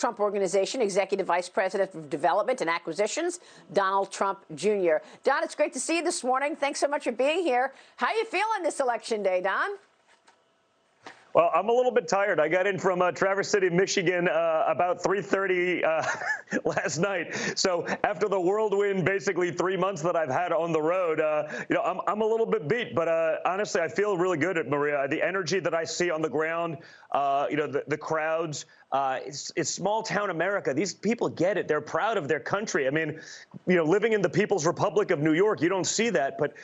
Trump Organization, Executive Vice President of Development and Acquisitions, Donald Trump Jr. Don, it's great to see you this morning. Thanks so much for being here. How are you feeling this election day, Don? Well, I'm a little bit tired. I got in from Traverse City, Michigan, about 3:30 last night. So after the whirlwind, basically 3 months that I've had on the road, I'm a little bit beat. But honestly, I feel really good at Maria. The energy that I see on the ground, the crowds. It's small town America. These people get it. They're proud of their country. I mean, living in the People's Republic of New York, you don't see that. But,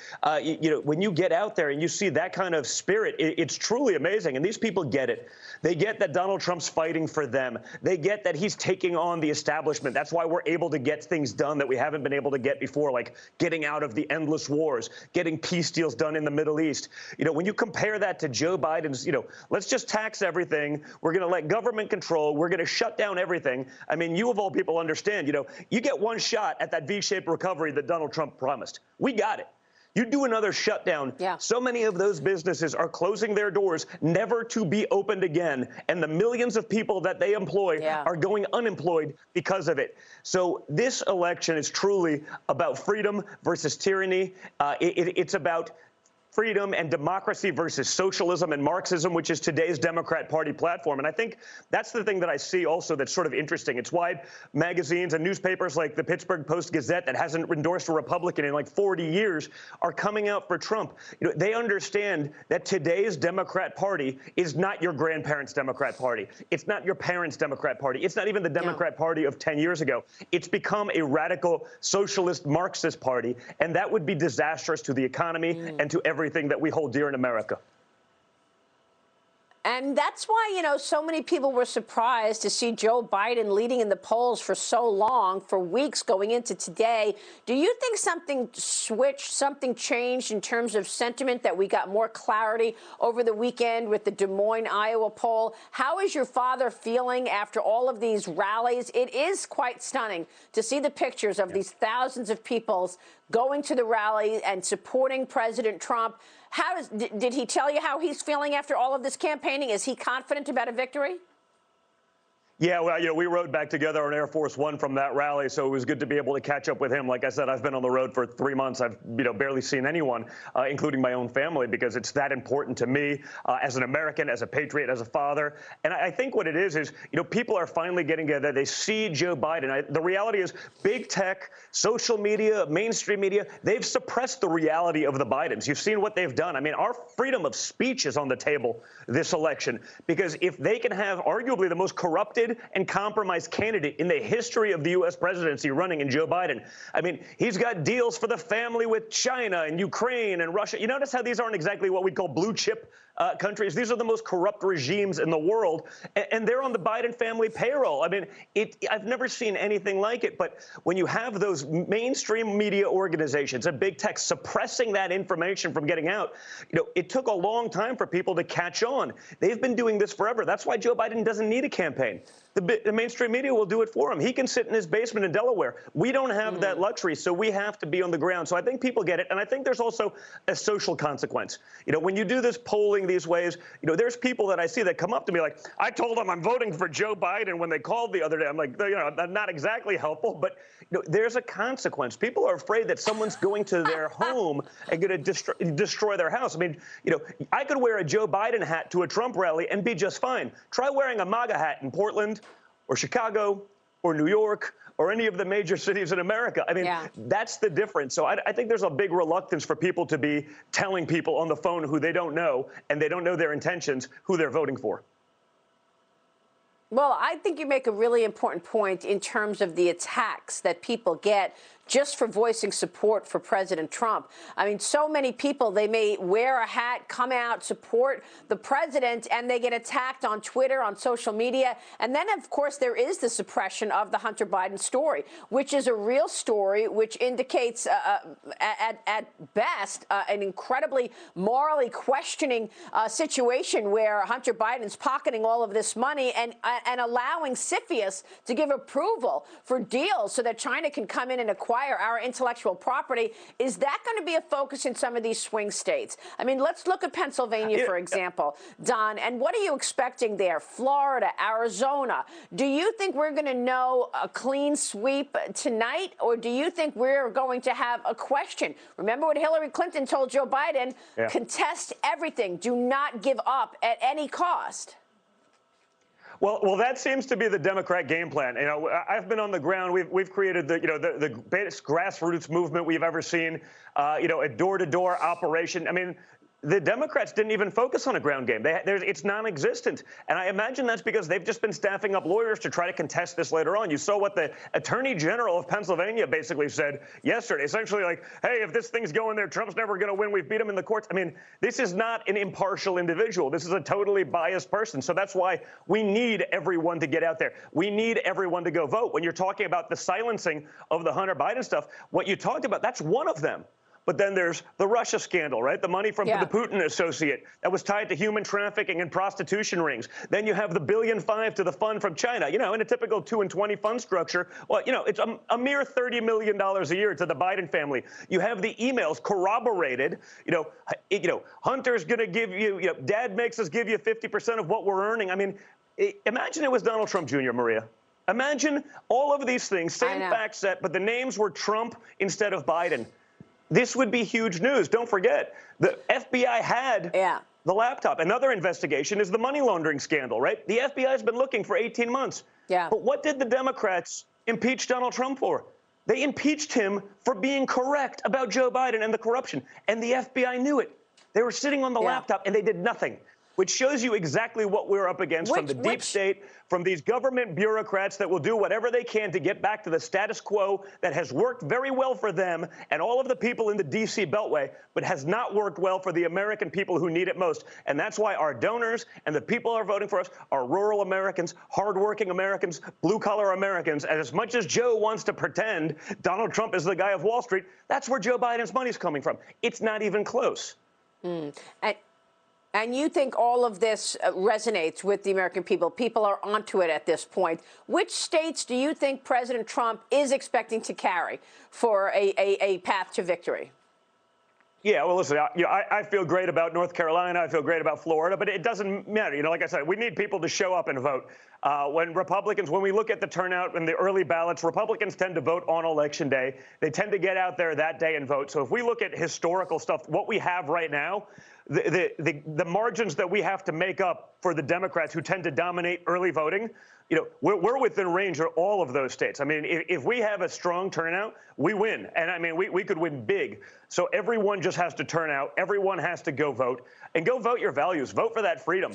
when you get out there and you see that kind of spirit, it's truly amazing. And these people get it. They get that Donald Trump's fighting for them. They get that he's taking on the establishment. That's why we're able to get things done that we haven't been able to get before, like getting out of the endless wars, getting peace deals done in the Middle East. When you compare that to Joe Biden's, let's just tax everything. We're going to let government control. We're going to shut down everything. I mean, you of all people understand, you get one shot at that V-shaped recovery that Donald Trump promised. We got it. You do another shutdown. Yeah. So many of those businesses are closing their doors, never to be opened again. And the millions of people that they employ are going unemployed because of it. So this election is truly about freedom versus tyranny. It's about freedom and democracy versus socialism and Marxism, which is today's Democrat Party platform. And I think that's the thing that I see also that's sort of interesting. It's why magazines and newspapers like the Pittsburgh Post-Gazette, that hasn't endorsed a Republican in like 40 years, are coming out for Trump. They understand that today's Democrat Party is not your grandparents' Democrat Party. It's not your parents' Democrat Party. It's not even the Democrat Party of 10 years ago. It's become a radical socialist Marxist party, and that would be disastrous to the economy and to everything that we hold dear in America. And that's why, so many people were surprised to see Joe Biden leading in the polls for so long, for weeks going into today. Do you think something switched, something changed in terms of sentiment, that we got more clarity over the weekend with the Des Moines, Iowa poll? How is your father feeling after all of these rallies? It is quite stunning to see the pictures of these thousands of people going to the rally and supporting President Trump. Did he tell you how he's feeling after all of this campaigning? Is he confident about a victory? Yeah, well, we rode back together on Air Force One from that rally, so it was good to be able to catch up with him. Like I said, I've been on the road for 3 months. I've, barely seen anyone, including my own family, because it's that important to me as an American, as a patriot, as a father. And I think what it is, people are finally getting together. They see Joe Biden. The reality is big tech, social media, mainstream media, they've suppressed the reality of the Bidens. You've seen what they've done. I mean, our freedom of speech is on the table this election, because if they can have arguably the most corrupted and compromised candidate in the history of the U.S. presidency running in Joe Biden. I mean, he's got deals for the family with China and Ukraine and Russia. You notice how these aren't exactly what we call blue chip countries. These are the most corrupt regimes in the world, and they're on the Biden family payroll. I mean, I've never seen anything like it. But when you have those mainstream media organizations and big tech suppressing that information from getting out, it took a long time for people to catch on. They've been doing this forever. That's why Joe Biden doesn't need a campaign. The mainstream media will do it for him. He can sit in his basement in Delaware. We don't have that luxury, so we have to be on the ground. So I think people get it, and I think there's also a social consequence. When you do this polling these ways, there's people that I see that come up to me like, I told them I'm voting for Joe Biden when they called the other day. I'm like, not exactly helpful, but there's a consequence. People are afraid that someone's going to their home and going to destroy their house. I mean, I could wear a Joe Biden hat to a Trump rally and be just fine. Try wearing a MAGA hat in Portland or Chicago or New York or any of the major cities in America. I mean, that's the difference. So I think there's a big reluctance for people to be telling people on the phone who they don't know, and they don't know their intentions, who they're voting for. Well, I think you make a really important point in terms of the attacks that people get just for voicing support for President Trump. I mean, so many people, they may wear a hat, come out, support the president, and they get attacked on Twitter, on social media. And then, of course, there is the suppression of the Hunter Biden story, which is a real story, which indicates, at best, an incredibly morally questioning situation where Hunter Biden's pocketing all of this money. And and allowing CFIUS to give approval for deals so that China can come in and acquire our intellectual property. Is that going to be a focus in some of these swing states? I mean, let's look at Pennsylvania, for example, Don, and what are you expecting there? Florida, Arizona. Do you think we're going to know a clean sweep tonight, or do you think we're going to have a question? Remember what Hillary Clinton told Joe Biden? Yeah. Contest everything. Do not give up at any cost. Well, that seems to be the Democrat game plan. You know, I've been on the ground. We've created the best grassroots movement we've ever seen. A door-to-door operation. I mean, the Democrats didn't even focus on a ground game. It's non-existent. And I imagine that's because they've just been staffing up lawyers to try to contest this later on. You saw what the Attorney General of Pennsylvania basically said yesterday, essentially like, hey, if this thing's going there, Trump's never going to win. We've beat him in the courts. I mean, this is not an impartial individual. This is a totally biased person. So that's why we need everyone to get out there. We need everyone to go vote. When you're talking about the silencing of the Hunter Biden stuff, what you talked about, that's one of them. But then there's the Russia scandal, right? The money from the Putin associate that was tied to human trafficking and prostitution rings. Then you have the $1.5 billion to the fund from China. You know, in a typical 2 and 20 fund structure, well, you know, it's a mere $30 million a year to the Biden family. You have the emails corroborated. Hunter's going to give you, Dad makes us give you 50% of what we're earning. I mean, imagine it was Donald Trump Jr., Maria. Imagine all of these things, same fact set, but the names were Trump instead of Biden. This would be huge news. Don't forget, the FBI had the laptop. Another investigation is the money laundering scandal, right? The FBI has been looking for 18 months. Yeah. But what did the Democrats impeach Donald Trump for? They impeached him for being correct about Joe Biden and the corruption. And the FBI knew it. They were sitting on the laptop and they did nothing, which shows you exactly what we're up against from the deep state, from these government bureaucrats that will do whatever they can to get back to the status quo that has worked very well for them and all of the people in the D.C. Beltway, but has not worked well for the American people who need it most. And that's why our donors and the people who are voting for us are rural Americans, hardworking Americans, blue-collar Americans. And as much as Joe wants to pretend Donald Trump is the guy of Wall Street, that's where Joe Biden's money's coming from. It's not even close. And you think all of this resonates with the American people? People are onto it at this point. Which states do you think President Trump is expecting to carry for a path to victory? Yeah, well, listen, I feel great about North Carolina. I feel great about Florida, but it doesn't matter. Like I said, we need people to show up and vote. When we look at the turnout in the early ballots, Republicans tend to vote on Election Day. They tend to get out there that day and vote. So if we look at historical stuff, what we have right now, the margins that we have to make up for the Democrats who tend to dominate early voting, we're within range of all of those states. I mean, if we have a strong turnout, we win. And I mean, we could win big. So everyone just has to turn out. Everyone has to go vote and go vote your values. Vote for that freedom.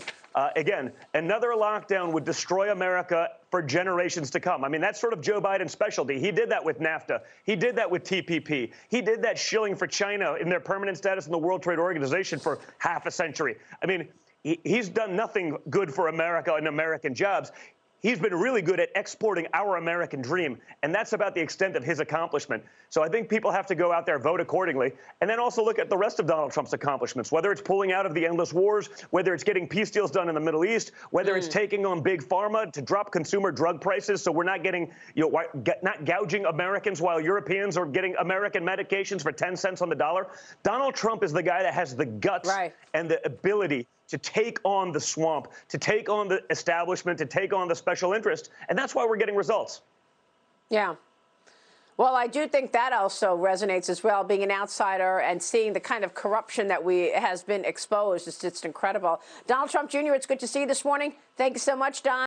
Again, another lockdown would destroy America for generations to come. I mean, that's sort of Joe Biden's specialty. He did that with NAFTA. He did that with TPP. He did that shilling for China in their permanent status in the World Trade Organization for half a century. I mean, he's done nothing good for America and American jobs. He's been really good at exporting our American dream, and that's about the extent of his accomplishment. So I think people have to go out there, vote accordingly, and then also look at the rest of Donald Trump's accomplishments, whether it's pulling out of the endless wars, whether it's getting peace deals done in the Middle East, whether it's taking on big pharma to drop consumer drug prices so we're not getting, not gouging Americans while Europeans are getting American medications for 10 cents on the dollar. Donald Trump is the guy that has the guts and the ability to take on the swamp, to take on the establishment, to take on the special interest. And that's why we're getting results. Yeah. Well, I do think that also resonates as well, being an outsider and seeing the kind of corruption that has been exposed. It's just incredible. Donald Trump Jr., it's good to see you this morning. Thank you so much, Don.